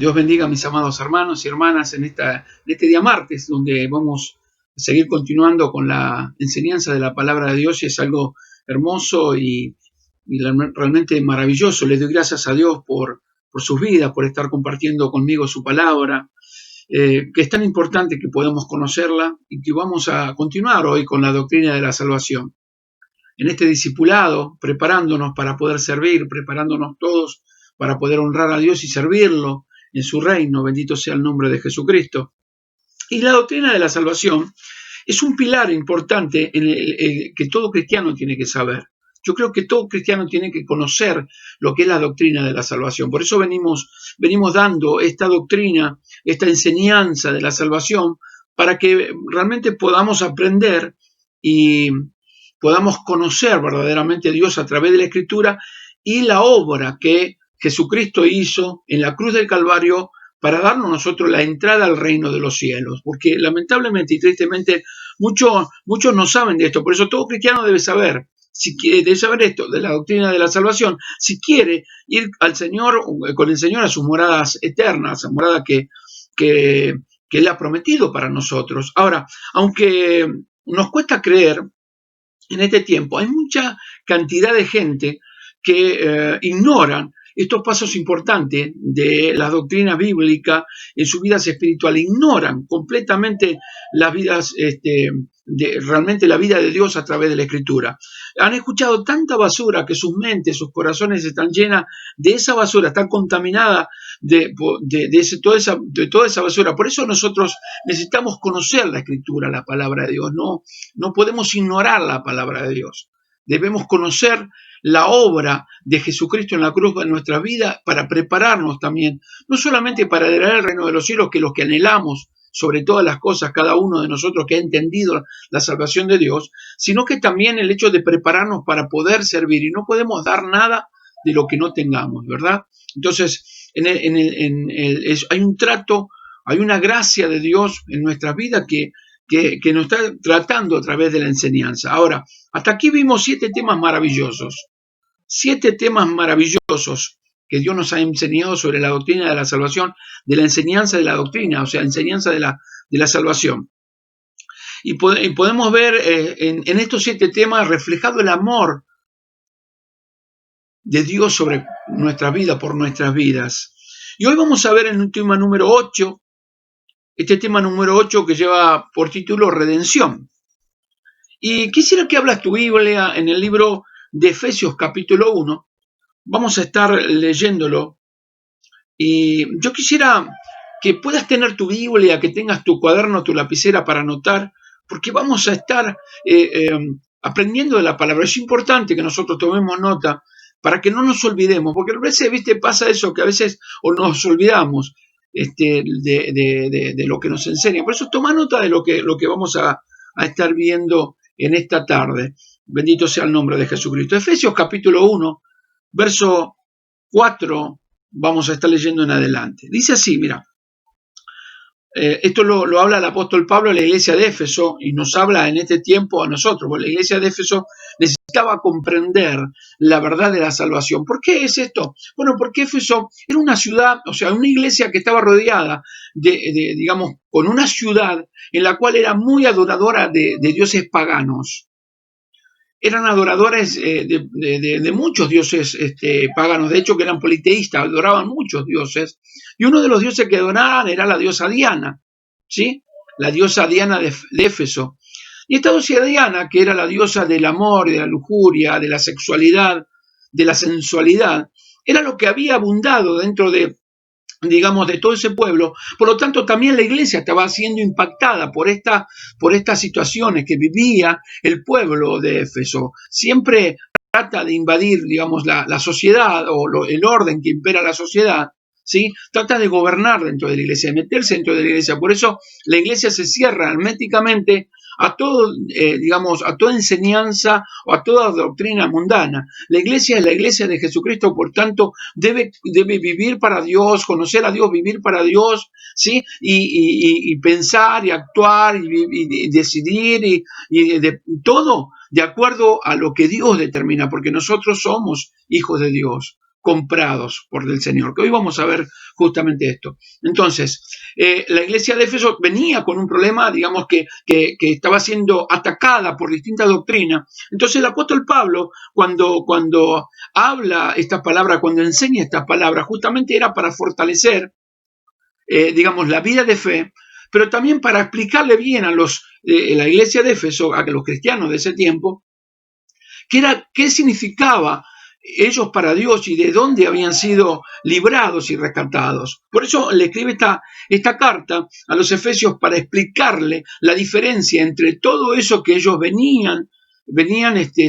Dios bendiga a mis amados hermanos y hermanas en este día martes, donde vamos a seguir continuando con la enseñanza de la palabra de Dios, y es algo hermoso y realmente maravilloso. Les doy gracias a Dios por sus vidas, por estar compartiendo conmigo su palabra, que es tan importante que podamos conocerla, y que vamos a continuar hoy con la doctrina de la salvación. En este discipulado, preparándonos para poder servir, preparándonos todos para poder honrar a Dios y servirlo en su reino, bendito sea el nombre de Jesucristo. Y la doctrina de la salvación es un pilar importante en el que todo cristiano tiene que saber. Yo creo que todo cristiano tiene que conocer lo que es la doctrina de la salvación. Por eso venimos dando esta doctrina, esta enseñanza de la salvación, para que realmente podamos aprender y podamos conocer verdaderamente a Dios a través de la Escritura y la obra que Jesucristo hizo en la cruz del Calvario para darnos nosotros la entrada al reino de los cielos. Porque lamentablemente y tristemente muchos no saben de esto. Por eso todo cristiano debe saber, debe saber esto de la doctrina de la salvación, si quiere ir al Señor, con el Señor, a sus moradas eternas, a moradas que Él ha prometido para nosotros. Ahora, aunque nos cuesta creer, en este tiempo hay mucha cantidad de gente que ignoran estos pasos importantes de la doctrina bíblica en sus vidas espirituales, ignoran completamente las vidas, realmente la vida de Dios a través de la Escritura. Han escuchado tanta basura que sus mentes, sus corazones están llenas de esa basura, están contaminadas de toda esa basura. Por eso nosotros necesitamos conocer la Escritura, la palabra de Dios. No podemos ignorar la palabra de Dios. Debemos conocer la obra de Jesucristo en la cruz en nuestra vida para prepararnos también, no solamente para heredar el reino de los cielos, que es lo que anhelamos sobre todas las cosas, cada uno de nosotros que ha entendido la salvación de Dios, sino que también el hecho de prepararnos para poder servir, y no podemos dar nada de lo que no tengamos, ¿verdad? Entonces, hay un trato, hay una gracia de Dios en nuestras vidas que nos está tratando a través de la enseñanza. Ahora, hasta aquí vimos 7 temas maravillosos. 7 temas maravillosos que Dios nos ha enseñado sobre la doctrina de la salvación, de la enseñanza de la doctrina, o sea, enseñanza de la salvación. Y podemos ver en estos 7 temas reflejado el amor de Dios sobre nuestra vida, por nuestras vidas. Y hoy vamos a ver en el tema número 8, este tema número 8 que lleva por título Redención. Y quisiera que hablas tu Biblia en el libro de Efesios capítulo 1. Vamos a estar leyéndolo. Y yo quisiera que puedas tener tu Biblia, que tengas tu cuaderno, tu lapicera para anotar, porque vamos a estar aprendiendo de la palabra. Es importante que nosotros tomemos nota para que no nos olvidemos, porque a veces, pasa eso, que a veces o nos olvidamos de lo que nos enseña. Por eso toma nota de lo que vamos a estar viendo en esta tarde. Bendito sea el nombre de Jesucristo. Efesios capítulo 1, verso 4, vamos a estar leyendo en adelante. Dice así, mira, esto lo habla el apóstol Pablo a la iglesia de Éfeso, y nos habla en este tiempo a nosotros, porque la iglesia de Éfeso necesitaba comprender la verdad de la salvación. ¿Por qué es esto? Bueno, porque Éfeso era una ciudad, o sea, una iglesia que estaba rodeada digamos, con una ciudad en la cual era muy adoradora de dioses paganos. Eran adoradores de muchos dioses paganos, de hecho que eran politeístas, adoraban muchos dioses, y uno de los dioses que adoraban era la diosa Diana, ¿sí? La diosa Diana de Éfeso. Y esta diosa Diana, que era la diosa del amor, de la lujuria, de la sexualidad, de la sensualidad, era lo que había abundado dentro de todo ese pueblo. Por lo tanto, también la iglesia estaba siendo impactada por estas situaciones que vivía el pueblo de Éfeso. Siempre trata de invadir, digamos, la sociedad o el orden que impera la sociedad, ¿sí? Trata de gobernar dentro de la iglesia, de meterse dentro de la iglesia. Por eso la iglesia se cierra herméticamente a todo, a toda enseñanza o a toda doctrina mundana. La iglesia es la iglesia de Jesucristo, por tanto, debe vivir para Dios, conocer a Dios, vivir para Dios, ¿sí? Y pensar y actuar y decidir y todo de acuerdo a lo que Dios determina, porque nosotros somos hijos de Dios. comprados por el Señor, que hoy vamos a ver justamente esto. Entonces, la iglesia de Éfeso venía con un problema, digamos, que estaba siendo atacada por distintas doctrinas. Entonces el apóstol Pablo, cuando habla estas palabras, cuando enseña estas palabras, justamente era para fortalecer, digamos, la vida de fe, pero también para explicarle bien a la iglesia de Éfeso, a los cristianos de ese tiempo, qué significaba ellos para Dios y de dónde habían sido librados y rescatados. Por eso le escribe esta carta a los efesios para explicarle la diferencia entre todo eso que ellos venían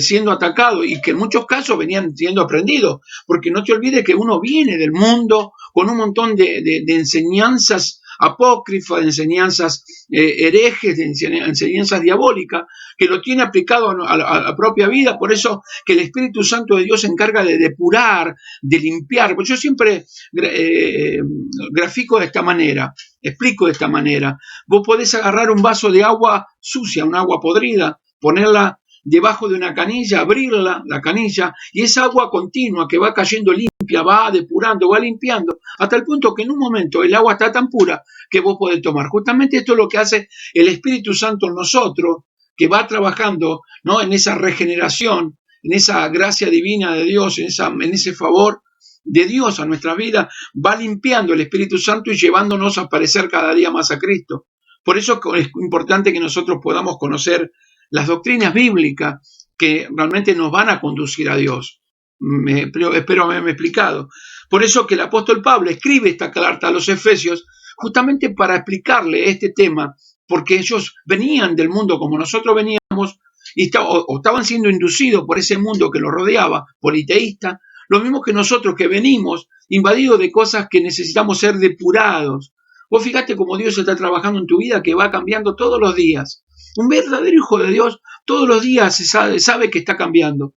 siendo atacados y que en muchos casos venían siendo aprendidos, porque no te olvides que uno viene del mundo con un montón de enseñanzas apócrifas, de enseñanzas herejes, de enseñanzas diabólicas, que lo tiene aplicado a la propia vida. Por eso que el Espíritu Santo de Dios se encarga de depurar, de limpiar. Pues yo siempre grafico de esta manera, explico de esta manera. Vos podés agarrar un vaso de agua sucia, un agua podrida, ponerla debajo de una canilla, abrirla, la canilla, y esa agua continua que va cayendo limpia, va depurando, va limpiando, hasta el punto que en un momento el agua está tan pura que vos podés tomar. Justamente esto es lo que hace el Espíritu Santo en nosotros, que va trabajando, ¿no?, en esa regeneración, en esa gracia divina de Dios, en ese favor de Dios a nuestra vida, va limpiando el Espíritu Santo y llevándonos a parecer cada día más a Cristo. Por eso es importante que nosotros podamos conocer las doctrinas bíblicas que realmente nos van a conducir a Dios. Espero haberme explicado. Por eso que el apóstol Pablo escribe esta carta a los Efesios justamente para explicarle este tema, porque ellos venían del mundo como nosotros veníamos y estaban siendo inducidos por ese mundo que los rodeaba, politeísta, lo mismo que nosotros que venimos invadidos de cosas que necesitamos ser depurados. Vos fíjate cómo Dios está trabajando en tu vida, que va cambiando todos los días. Un verdadero hijo de Dios todos los días sabe que está cambiando.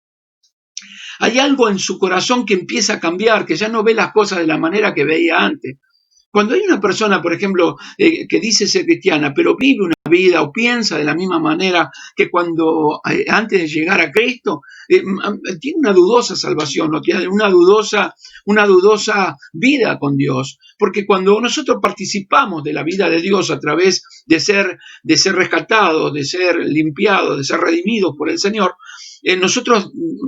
Hay algo en su corazón que empieza a cambiar, que ya no ve las cosas de la manera que veía antes. Cuando hay una persona, por ejemplo, que dice ser cristiana, pero vive una vida o piensa de la misma manera que cuando antes de llegar a Cristo, tiene una dudosa salvación, ¿no? Tiene una dudosa vida con Dios. Porque cuando nosotros participamos de la vida de Dios a través de ser rescatados, de ser limpiados, de ser redimidos por el Señor,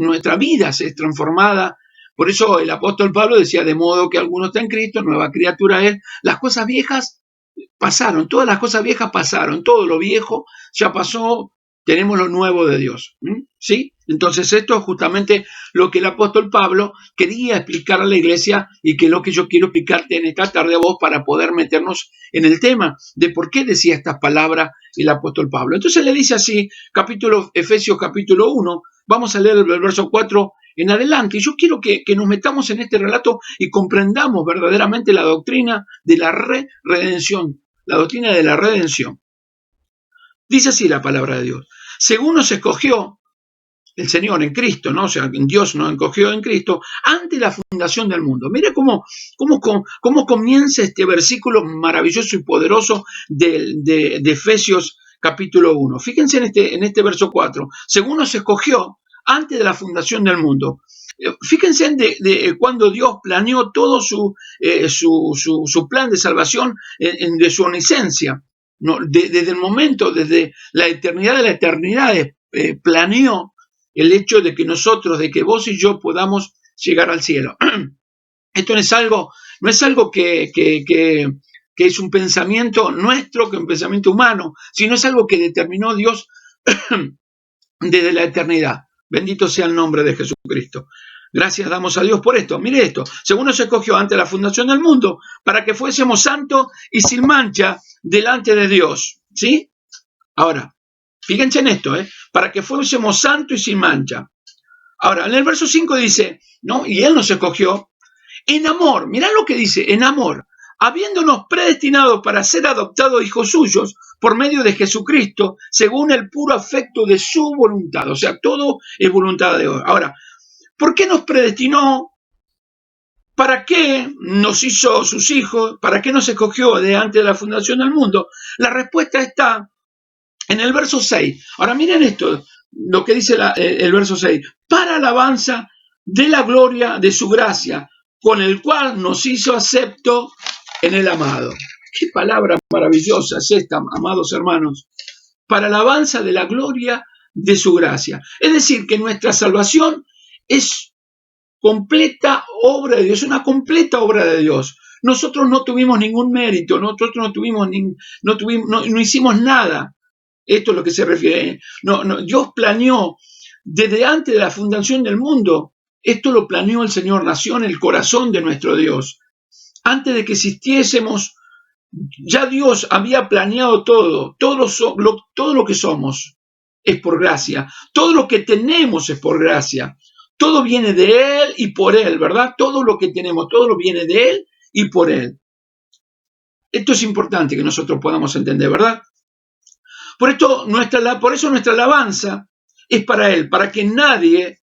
nuestra vida se es transformada. Por eso el apóstol Pablo decía, de modo que alguno está en Cristo, nueva criatura es. Las cosas viejas pasaron, todas las cosas viejas pasaron, todo lo viejo ya pasó, tenemos lo nuevo de Dios. ¿Sí? Entonces esto es justamente lo que el apóstol Pablo quería explicar a la iglesia y que es lo que yo quiero explicarte en esta tarde a vos para poder meternos en el tema de por qué decía estas palabras el apóstol Pablo. Entonces le dice así, Efesios capítulo 1, vamos a leer el verso 4 en adelante. Y yo quiero que nos metamos en este relato y comprendamos verdaderamente la doctrina de la redención. La doctrina de la redención. Dice así la palabra de Dios. Según nos escogió el Señor en Cristo, ¿no? O sea, Dios nos escogió en Cristo ante la fundación del mundo. Mire cómo comienza este versículo maravilloso y poderoso de Efesios capítulo 1. Fíjense en este verso 4. Según nos escogió antes de la fundación del mundo. Fíjense de cuando Dios planeó todo su plan de salvación de su omnisciencia. ¿No? Desde el momento, desde la eternidad de la eternidad, planeó el hecho de que nosotros, de que vos y yo podamos llegar al cielo. Esto no es algo que es un pensamiento nuestro, que es un pensamiento humano, sino es algo que determinó Dios desde la eternidad. Bendito sea el nombre de Jesucristo. Gracias damos a Dios por esto. Mire esto. Según nos escogió antes de la fundación del mundo, para que fuésemos santos y sin mancha delante de Dios. ¿Sí? Ahora, fíjense en esto, para que fuésemos santos y sin mancha. Ahora, en el verso 5 dice, ¿no? Y Él nos escogió en amor. Mirá lo que dice, en amor. Habiéndonos predestinados para ser adoptados hijos suyos por medio de Jesucristo, según el puro afecto de su voluntad. O sea, todo es voluntad de Dios. Ahora, ¿por qué nos predestinó? ¿Para qué nos hizo sus hijos? ¿Para qué nos escogió de antes de la fundación del mundo? La respuesta está en el verso 6. Ahora miren esto, lo que dice el verso 6. Para alabanza de la gloria de su gracia, con el cual nos hizo acepto en el amado. Qué palabra maravillosa es esta, amados hermanos. Para alabanza de la gloria de su gracia. Es decir, que nuestra salvación es completa obra de Dios, una completa obra de Dios. Nosotros no tuvimos ningún mérito, nosotros no hicimos nada. Esto es lo que se refiere. Dios planeó desde antes de la fundación del mundo. Esto lo planeó el Señor, nació en el corazón de nuestro Dios. Antes de que existiésemos, ya Dios había planeado todo. Todo lo que somos es por gracia. Todo lo que tenemos es por gracia. Todo viene de Él y por Él, ¿verdad? Todo lo que tenemos, todo lo viene de Él y por Él. Esto es importante que nosotros podamos entender, ¿verdad? Por eso nuestra alabanza es para Él, para que nadie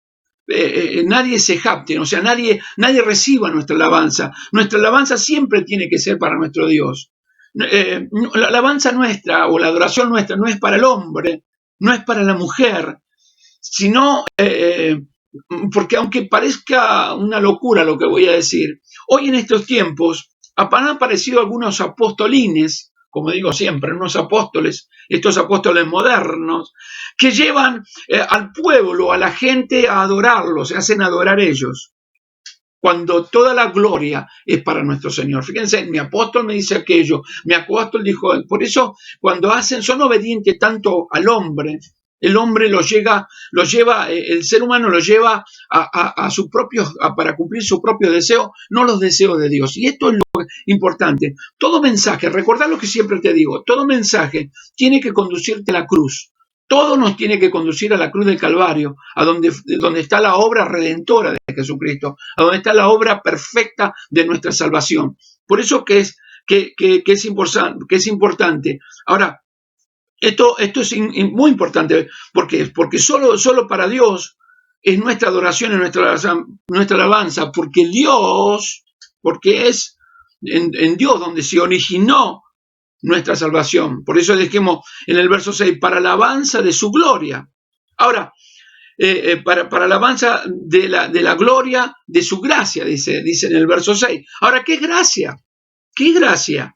se jacte, o sea, nadie reciba nuestra alabanza. Nuestra alabanza siempre tiene que ser para nuestro Dios. La alabanza nuestra o la adoración nuestra no es para el hombre, no es para la mujer, sino porque aunque parezca una locura lo que voy a decir, hoy en estos tiempos han aparecido algunos apostolines, como digo siempre, unos apóstoles, estos apóstoles modernos, que llevan al pueblo, a la gente a adorarlos, se hacen adorar ellos, cuando toda la gloria es para nuestro Señor. Fíjense, mi apóstol me dice aquello, mi apóstol dijo, por eso cuando son obedientes tanto al hombre, el hombre el ser humano lo lleva para cumplir su propio deseo, no los deseos de Dios. Y esto es lo importante. Todo mensaje, recordad lo que siempre te digo, todo mensaje tiene que conducirte a la cruz. Todo nos tiene que conducir a la cruz del Calvario, a donde está la obra redentora de Jesucristo, a donde está la obra perfecta de nuestra salvación. Por eso que es importante. Ahora, esto es muy importante, porque solo para Dios es nuestra adoración y nuestra alabanza, porque es en Dios donde se originó nuestra salvación. Por eso dijimos en el verso 6, para alabanza de su gloria. Ahora, para alabanza de la gloria de su gracia, dice en el verso 6. Ahora, ¿qué es gracia? ¿Qué es gracia?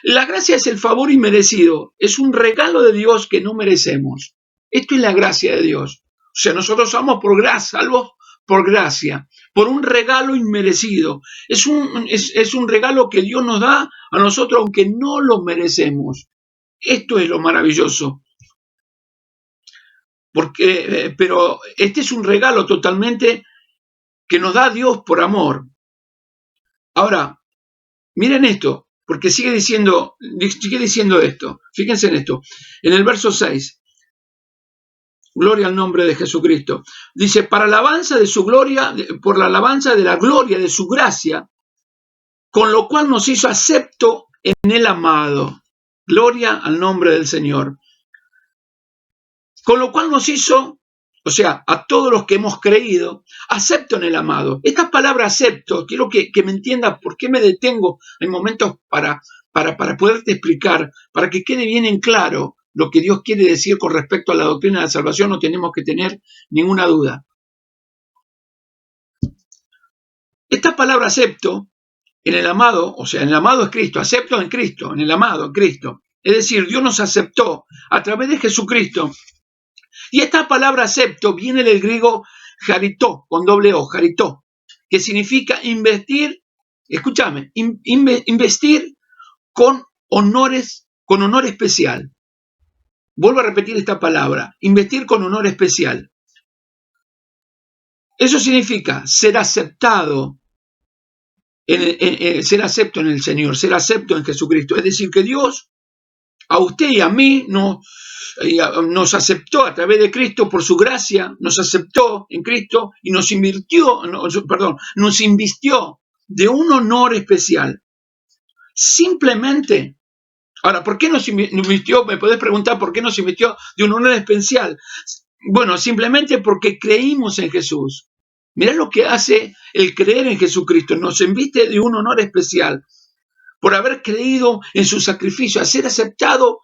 La gracia es el favor inmerecido, es un regalo de Dios que no merecemos. Esto es la gracia de Dios. O sea, nosotros somos salvos por gracia, por un regalo inmerecido. Es un regalo que Dios nos da a nosotros aunque no lo merecemos. Esto es lo maravilloso. Pero este es un regalo totalmente que nos da Dios por amor. Ahora, miren esto, porque sigue diciendo esto. Fíjense en esto. En el verso 6. Gloria al nombre de Jesucristo. Dice, para alabanza de su gloria, por la alabanza de la gloria de su gracia, con lo cual nos hizo acepto en el amado. Gloria al nombre del Señor. Con lo cual nos hizo, o sea, a todos los que hemos creído, acepto en el amado. Esta palabra acepto, quiero que me entiendas por qué me detengo en momentos para poderte explicar, para que quede bien en claro lo que Dios quiere decir con respecto a la doctrina de la salvación, no tenemos que tener ninguna duda. Esta palabra acepto en el amado, o sea, en el amado es Cristo, acepto en Cristo, en el amado en Cristo. Es decir, Dios nos aceptó a través de Jesucristo. Y esta palabra acepto viene del griego charitó, con doble O, charitó, que significa investir, escúchame, investir con honor especial. Vuelvo a repetir esta palabra, investir con honor especial. Eso significa ser aceptado, ser acepto en el Señor, ser acepto en Jesucristo. Es decir, que Dios a usted y a mí nos aceptó a través de Cristo por su gracia, nos aceptó en Cristo y nos invistió de un honor especial. Simplemente. Ahora, ¿por qué nos invistió? Me podés preguntar por qué nos invistió de un honor especial. Bueno, simplemente porque creímos en Jesús. Mirá lo que hace el creer en Jesucristo. Nos inviste de un honor especial por haber creído en su sacrificio, a ser aceptado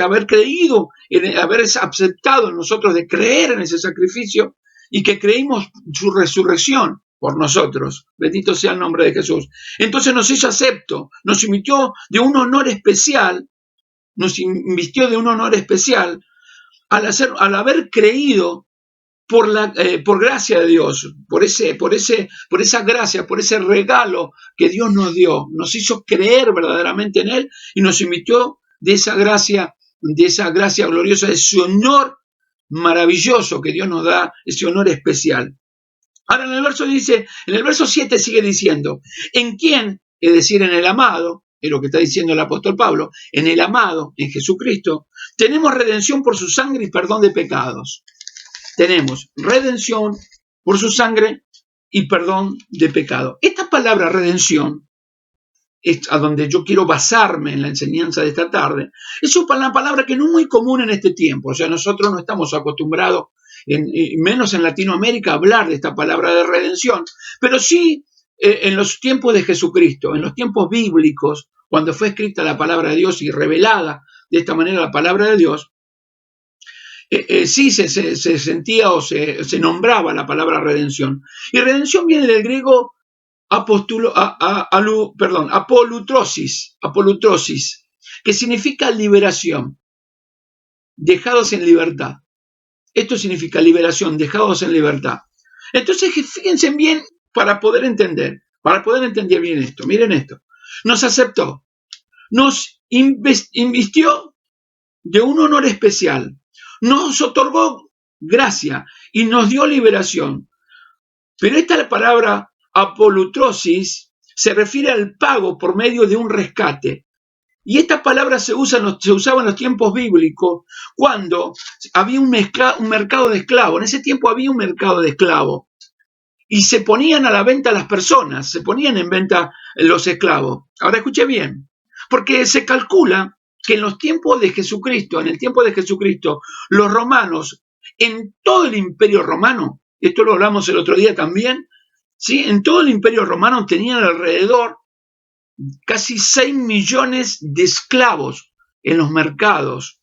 haber creído, haber aceptado en nosotros de creer en ese sacrificio y que creímos su resurrección por nosotros. Bendito sea el nombre de Jesús. Entonces nos hizo acepto, nos invistió de un honor especial, al haber creído por gracia de Dios, por esa gracia, por ese regalo que Dios nos dio, nos hizo creer verdaderamente en Él y nos invitó de esa gracia gloriosa, de ese honor maravilloso que Dios nos da, ese honor especial. Ahora en el verso 7 sigue diciendo, ¿en quién? Es decir, en el amado, es lo que está diciendo el apóstol Pablo, en el amado, en Jesucristo, tenemos redención por su sangre y perdón de pecados. Tenemos redención por su sangre y perdón de pecado. Esta palabra redención, es a donde yo quiero basarme en la enseñanza de esta tarde, es una palabra que no es muy común en este tiempo. O sea, nosotros no estamos acostumbrados, menos en Latinoamérica, a hablar de esta palabra de redención, pero sí en los tiempos de Jesucristo, en los tiempos bíblicos, cuando fue escrita la palabra de Dios y revelada de esta manera la palabra de Dios, sí se sentía o se nombraba la palabra redención. Y redención viene del griego apolutrosis, que significa liberación, dejados en libertad. Esto significa liberación, dejados en libertad. Entonces, fíjense bien para poder entender bien esto. Miren esto. Nos aceptó, nos invistió de un honor especial, nos otorgó gracia y nos dio liberación. Pero esta palabra apolutrosis se refiere al pago por medio de un rescate. Y esta palabra se usaba en los tiempos bíblicos cuando había un mercado de esclavos. En ese tiempo había un mercado de esclavos. Y se ponían a la venta las personas, se ponían en venta los esclavos. Ahora escuche bien, porque se calcula que en los tiempos de Jesucristo, los romanos, en todo el imperio romano, esto lo hablamos el otro día también, ¿sí? En todo el imperio romano tenían alrededor casi 6 millones de esclavos en los mercados.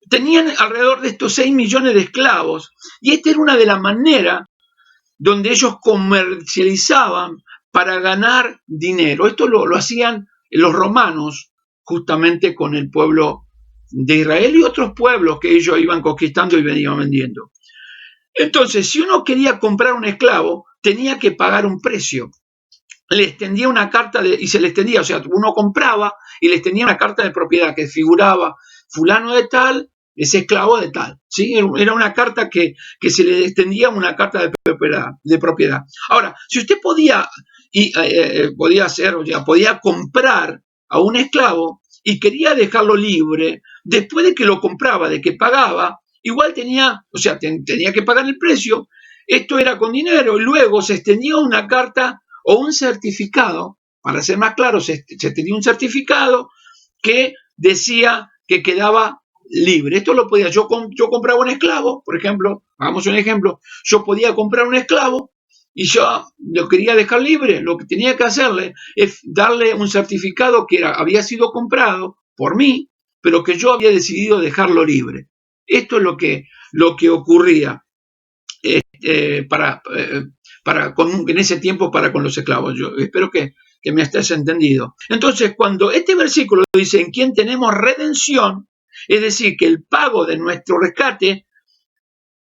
Tenían alrededor de estos 6 millones de esclavos, y esta era una de las maneras donde ellos comercializaban para ganar dinero. Esto lo hacían los romanos justamente con el pueblo de Israel y otros pueblos que ellos iban conquistando y venían vendiendo. Entonces, si uno quería comprar un esclavo, tenía que pagar un precio. Le extendía una carta y se le extendía, o sea, uno compraba y le extendía una carta de propiedad que figuraba fulano de tal, ese esclavo de tal, ¿sí? Era una carta que se le extendía una carta de propiedad. Ahora, si usted podía comprar a un esclavo y quería dejarlo libre, después de que lo compraba, de que pagaba, igual tenía que pagar el precio. Esto era con dinero y luego se extendía una carta o un certificado, para ser más claro, se tenía un certificado que decía que quedaba libre. Esto lo podía, yo compraba un esclavo, por ejemplo, hagamos un ejemplo, yo podía comprar un esclavo y yo lo quería dejar libre. Lo que tenía que hacerle es darle un certificado que había sido comprado por mí, pero que yo había decidido dejarlo libre. Esto es lo que ocurría en ese tiempo con los esclavos. Yo espero que me estés entendido. Entonces, cuando este versículo dice en quien tenemos redención, es decir, que el pago de nuestro rescate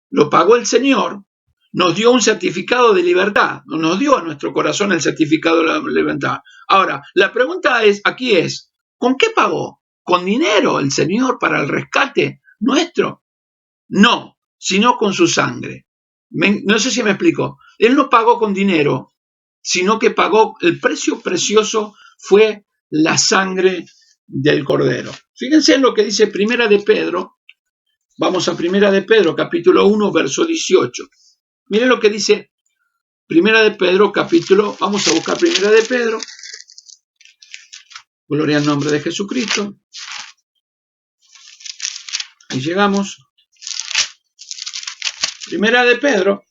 lo pagó el Señor, nos dio un certificado de libertad, nos dio a nuestro corazón el certificado de la libertad. Ahora, la pregunta aquí es, ¿con qué pagó? ¿Con dinero el Señor para el rescate nuestro? No, sino con su sangre. No sé si me explico. Él no pagó con dinero, sino que pagó, el precio precioso fue la sangre del Cordero. Fíjense en lo que dice Primera de Pedro. Vamos a Primera de Pedro, capítulo 1, verso 18. Miren lo que dice Primera de Pedro, vamos a buscar Primera de Pedro. Gloria al nombre de Jesucristo. Ahí llegamos. Primera de Pedro,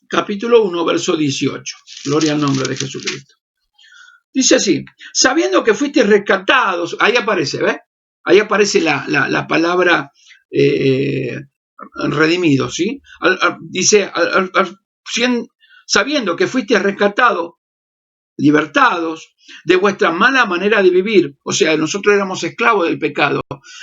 capítulo 1, verso 18. Gloria al nombre de Jesucristo. Dice así, sabiendo que fuisteis rescatados, ahí aparece, ¿ves? Ahí aparece la palabra redimidos, ¿sí? Dice, sabiendo que fuiste rescatados, libertados de vuestra mala manera de vivir. O sea, nosotros éramos esclavos del pecado.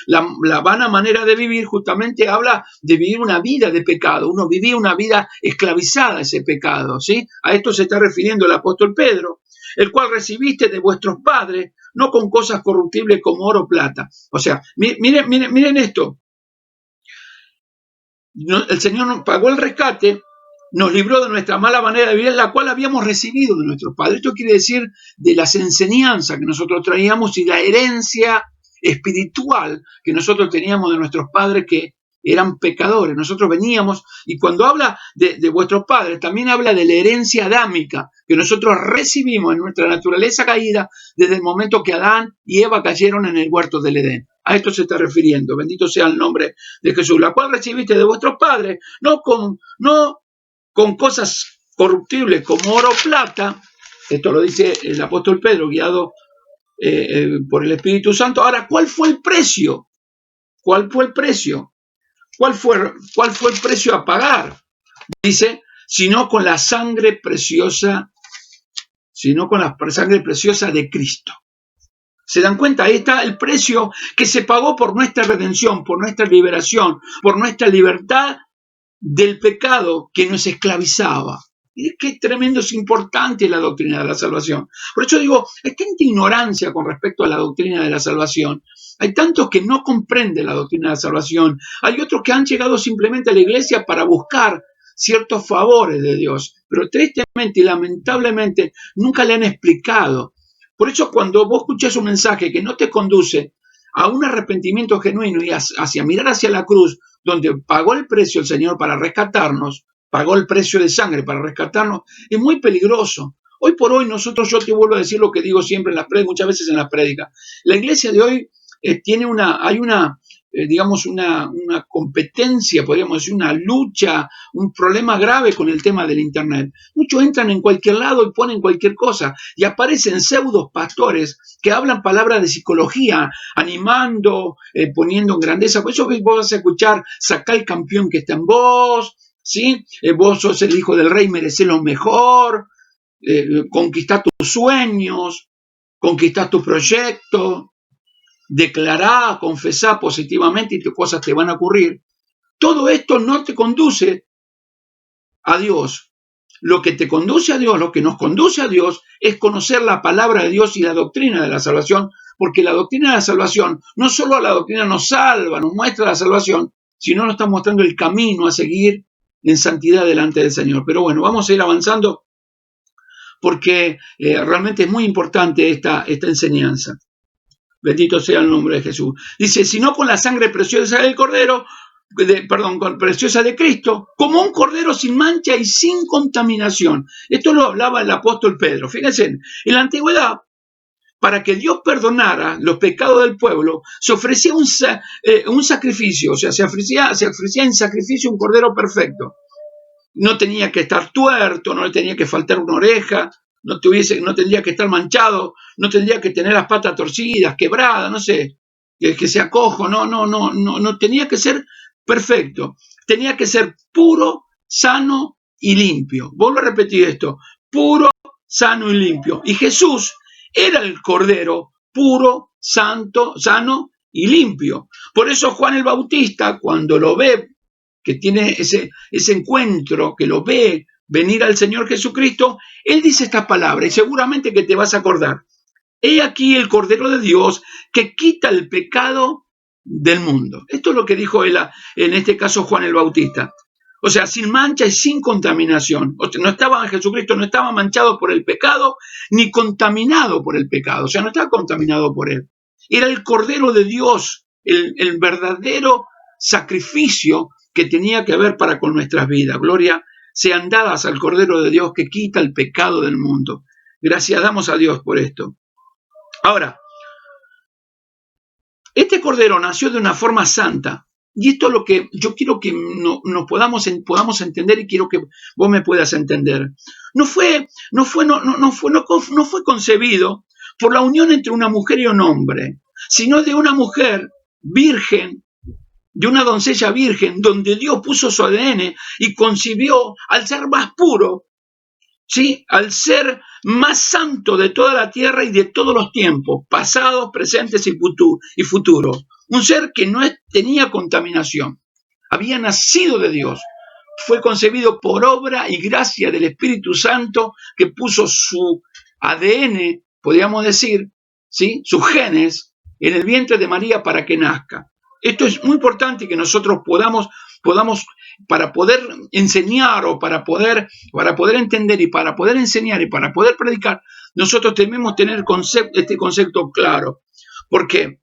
La vana manera de vivir justamente habla de vivir una vida de pecado. Uno vivía una vida esclavizada a ese pecado, ¿sí? A esto se está refiriendo el apóstol Pedro, el cual recibiste de vuestros padres, no con cosas corruptibles como oro o plata. O sea, miren esto. El Señor nos pagó el rescate, nos libró de nuestra mala manera de vivir, la cual habíamos recibido de nuestros padres. Esto quiere decir de las enseñanzas que nosotros traíamos y la herencia espiritual que nosotros teníamos de nuestros padres que eran pecadores. Nosotros veníamos, y cuando habla de vuestros padres, también habla de la herencia adámica que nosotros recibimos en nuestra naturaleza caída desde el momento que Adán y Eva cayeron en el huerto del Edén. A esto se está refiriendo. Bendito sea el nombre de Jesús, la cual recibiste de vuestros padres, no con cosas corruptibles como oro o plata. Esto lo dice el apóstol Pedro, guiado por el Espíritu Santo. Ahora, ¿cuál fue el precio? ¿Cuál fue el precio? ¿Cuál fue el precio a pagar? Dice, sino con la sangre preciosa, de Cristo. ¿Se dan cuenta? Ahí está el precio que se pagó por nuestra redención, por nuestra liberación, por nuestra libertad del pecado que nos esclavizaba. Y qué tremendo, es importante la doctrina de la salvación. Por eso digo, hay tanta ignorancia con respecto a la doctrina de la salvación. Hay tantos que no comprenden la doctrina de la salvación. Hay otros que han llegado simplemente a la iglesia para buscar ciertos favores de Dios, pero tristemente y lamentablemente nunca le han explicado. Por eso cuando vos escuchás un mensaje que no te conduce a un arrepentimiento genuino y hacia mirar hacia la cruz, donde pagó el precio el Señor para rescatarnos, pagó el precio de sangre para rescatarnos, es muy peligroso. Hoy por hoy yo te vuelvo a decir lo que digo siempre en las prédicas, muchas veces en las prédicas. La iglesia de hoy hay una competencia, podríamos decir, una lucha, un problema grave con el tema del Internet. Muchos entran en cualquier lado y ponen cualquier cosa y aparecen pseudos pastores que hablan palabras de psicología, animando, poniendo en grandeza. Por eso vos vas a escuchar, sacá el campeón que está en vos, ¿sí? Vos sos el hijo del rey, merecés lo mejor, conquistá tus sueños, conquistá tu proyecto, declará, confesá positivamente y tus cosas te van a ocurrir. Todo esto no te conduce a Dios. Lo que te conduce a Dios, lo que nos conduce a Dios, es conocer la palabra de Dios y la doctrina de la salvación, porque la doctrina de la salvación, no solo la doctrina nos salva, nos muestra la salvación, sino nos está mostrando el camino a seguir en santidad delante del Señor. Pero bueno, vamos a ir avanzando porque realmente es muy importante esta enseñanza. Bendito sea el nombre de Jesús. Dice, sino con la sangre preciosa del Cordero, preciosa de Cristo, como un cordero sin mancha y sin contaminación. Esto lo hablaba el apóstol Pedro. Fíjense, en la antigüedad, para que Dios perdonara los pecados del pueblo, se ofrecía un sacrificio, o sea, se ofrecía en sacrificio un cordero perfecto. No tenía que estar tuerto, no le tenía que faltar una oreja, no tendría que estar manchado, no tendría que tener las patas torcidas, quebradas, no sé, que sea cojo, no tenía que ser perfecto, tenía que ser puro, sano y limpio. Vuelvo a repetir esto, puro, sano y limpio. Y Jesús era el Cordero puro, santo, sano y limpio. Por eso Juan el Bautista, cuando lo ve, que tiene ese encuentro, que lo ve venir al Señor Jesucristo, él dice estas palabras, y seguramente que te vas a acordar. He aquí el Cordero de Dios que quita el pecado del mundo. Esto es lo que dijo él, en este caso Juan el Bautista. O sea, sin mancha y sin contaminación. O sea, Jesucristo no estaba manchado por el pecado, ni contaminado por el pecado. O sea, no estaba contaminado por él. Era el Cordero de Dios, el verdadero sacrificio que tenía que ver para con nuestras vidas. Gloria sean dadas al Cordero de Dios que quita el pecado del mundo. Gracias damos a Dios por esto. Ahora, este Cordero nació de una forma santa. Y esto es lo que yo quiero que nos podamos entender y quiero que vos me puedas entender. No fue concebido por la unión entre una mujer y un hombre, sino de una mujer virgen, de una doncella virgen, donde Dios puso su ADN y concibió al ser más puro, ¿sí? Al ser más santo de toda la tierra y de todos los tiempos, pasados, presentes y futuros. Un ser que no tenía contaminación, había nacido de Dios, fue concebido por obra y gracia del Espíritu Santo, que puso su ADN, podríamos decir, ¿sí? Sus genes en el vientre de María para que nazca. Esto es muy importante que nosotros podamos para poder enseñar o para poder entender y para poder enseñar y para poder predicar, nosotros debemos tener este concepto claro. Porque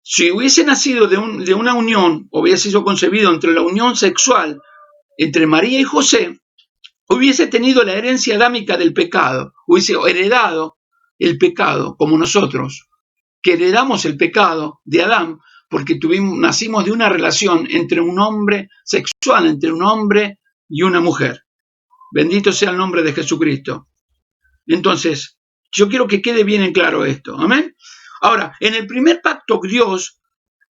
si hubiese nacido de una unión, o hubiese sido concebido entre la unión sexual entre María y José, hubiese tenido la herencia adámica del pecado, hubiese heredado el pecado, como nosotros, que heredamos el pecado de Adán, porque nacimos de una relación entre un hombre sexual, entre un hombre y una mujer. Bendito sea el nombre de Jesucristo. Entonces, yo quiero que quede bien en claro esto. Amén. Ahora, en el primer pacto, Dios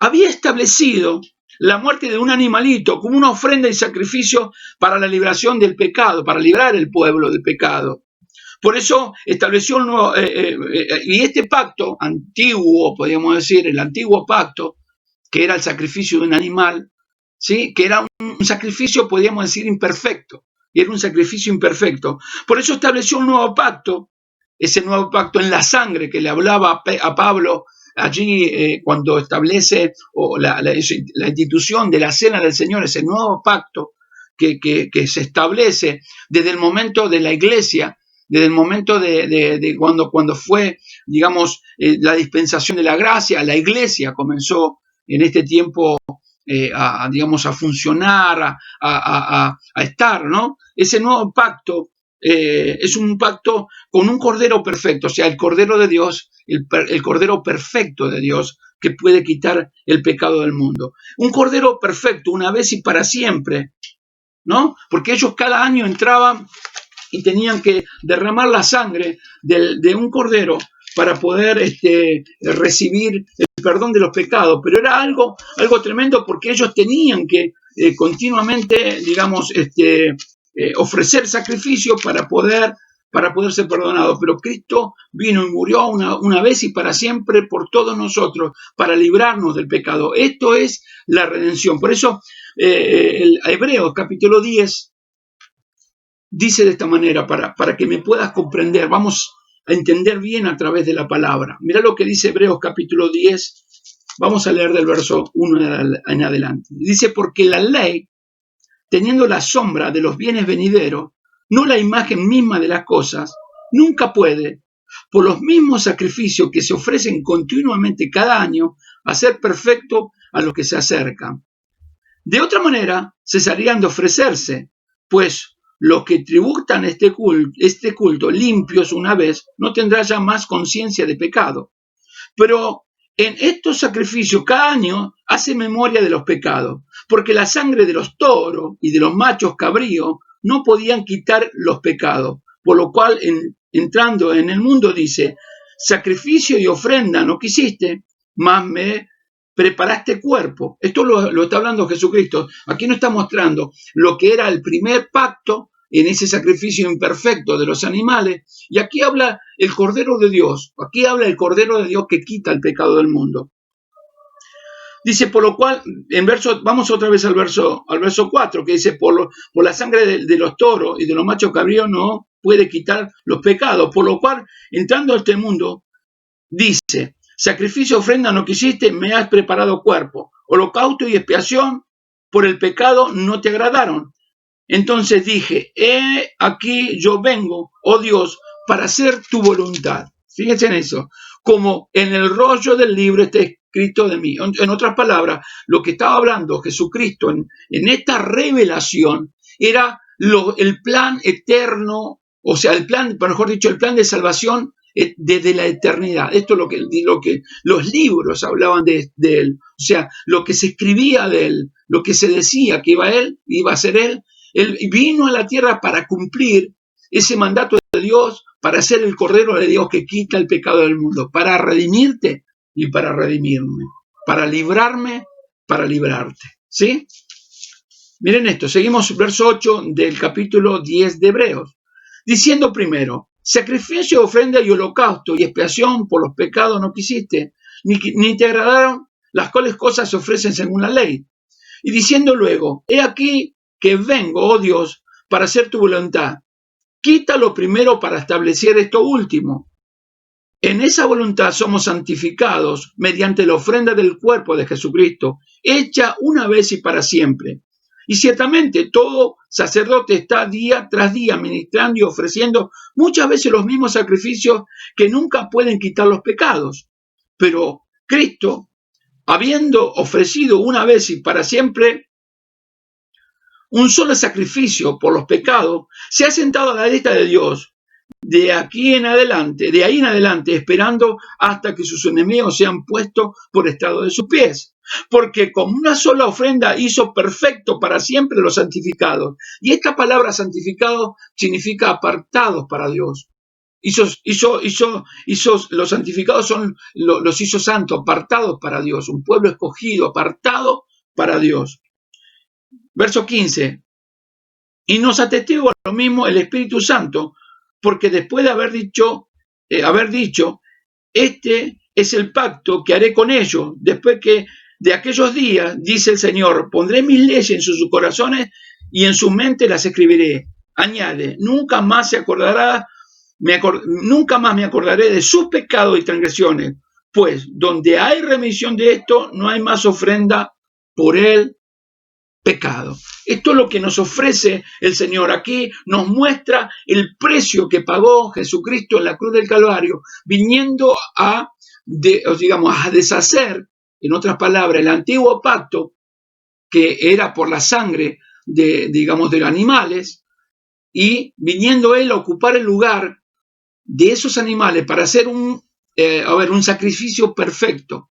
había establecido la muerte de un animalito como una ofrenda y sacrificio para la liberación del pecado, para librar el pueblo del pecado. Por eso estableció un nuevo, y este pacto antiguo, podríamos decir, el antiguo pacto, que era el sacrificio de un animal, ¿sí? Que era un sacrificio, podríamos decir, imperfecto, y era un sacrificio imperfecto. Por eso estableció un nuevo pacto, ese nuevo pacto en la sangre que le hablaba a Pablo allí cuando establece la institución de la cena del Señor, ese nuevo pacto que se establece desde el momento de la iglesia, desde el momento de cuando fue, digamos, la dispensación de la gracia. La iglesia comenzó en este tiempo digamos, a funcionar, a estar, ¿no? Ese nuevo pacto es un pacto con un cordero perfecto, o sea, el cordero de Dios, el cordero perfecto de Dios, que puede quitar el pecado del mundo. Un cordero perfecto, una vez y para siempre, ¿no? Porque ellos cada año entraban y tenían que derramar la sangre de un cordero para poder recibir el perdón de los pecados. Pero era algo tremendo, porque ellos tenían que continuamente, digamos, ofrecer sacrificios para poder ser perdonados. Pero Cristo vino y murió una vez y para siempre por todos nosotros, para librarnos del pecado. Esto es la redención. Por eso el Hebreos capítulo 10 dice de esta manera, para que me puedas comprender. Vamos a entender bien a través de la palabra. Mira lo que dice Hebreos capítulo 10. Vamos a leer del verso 1 en adelante. Dice: porque la ley, teniendo la sombra de los bienes venideros, no la imagen misma de las cosas, nunca puede, por los mismos sacrificios que se ofrecen continuamente cada año, hacer perfecto a los que se acercan. De otra manera, cesarían de ofrecerse, pues los que tributan este culto limpios una vez no tendrán ya más conciencia de pecado. Pero en estos sacrificios cada año hace memoria de los pecados, porque la sangre de los toros y de los machos cabríos no podían quitar los pecados, por lo cual entrando en el mundo dice: sacrificio y ofrenda no quisiste, mas me preparaste cuerpo. Esto lo está hablando Jesucristo. Aquí nos está mostrando lo que era el primer pacto en ese sacrificio imperfecto de los animales. Y aquí habla el Cordero de Dios. Aquí habla el Cordero de Dios que quita el pecado del mundo. Dice, por lo cual, vamos otra vez al verso 4, que dice: por la sangre de los toros y de los machos cabríos no puede quitar los pecados. Por lo cual, entrando a este mundo, dice: sacrificio, ofrenda no quisiste, me has preparado cuerpo. Holocausto y expiación por el pecado no te agradaron. Entonces dije: he aquí yo vengo, oh Dios, para hacer tu voluntad. Fíjense en eso. Como en el rollo del libro está escrito de mí. En otras palabras, lo que estaba hablando Jesucristo en esta revelación era el plan eterno, o sea, el plan de salvación desde la eternidad. Esto es lo que los libros hablaban de él. O sea, lo que se escribía de él, lo que se decía que iba a ser él. Él vino a la tierra para cumplir ese mandato de Dios, para ser el Cordero de Dios que quita el pecado del mundo, para redimirte y para redimirme, para librarme para librarte. ¿Sí? Miren esto, seguimos verso 8 del capítulo 10 de Hebreos. Diciendo primero, sacrificio, ofrenda y holocausto y expiación por los pecados no quisiste, ni te agradaron, las cuales cosas se ofrecen según la ley. Y diciendo luego, he aquí que vengo, oh Dios, para hacer tu voluntad. Quítalo primero para establecer esto último. En esa voluntad somos santificados mediante la ofrenda del cuerpo de Jesucristo, hecha una vez y para siempre. Y ciertamente todo sacerdote está día tras día ministrando y ofreciendo muchas veces los mismos sacrificios que nunca pueden quitar los pecados. Pero Cristo, habiendo ofrecido una vez y para siempre un solo sacrificio por los pecados, se ha sentado a la derecha de Dios, de ahí en adelante, esperando hasta que sus enemigos sean puestos por estrado de sus pies. Porque con una sola ofrenda hizo perfecto para siempre los santificados. Y esta palabra santificado significa apartados para Dios. Los santificados los hizo santos, apartados para Dios, un pueblo escogido, apartado para Dios. Verso 15. Y nos atestigua lo mismo el Espíritu Santo, porque después de haber dicho, este es el pacto que haré con ellos, después que de aquellos días, dice el Señor, pondré mis leyes en sus corazones y en su mente las escribiré. Añade, nunca más me acordaré de sus pecados y transgresiones, pues donde hay remisión de esto, no hay más ofrenda por el pecado. Esto es lo que nos ofrece el Señor. Aquí nos muestra el precio que pagó Jesucristo en la cruz del Calvario, viniendo a deshacer, en otras palabras, el antiguo pacto, que era por la sangre de los animales, y viniendo Él a ocupar el lugar de esos animales para hacer un sacrificio perfecto,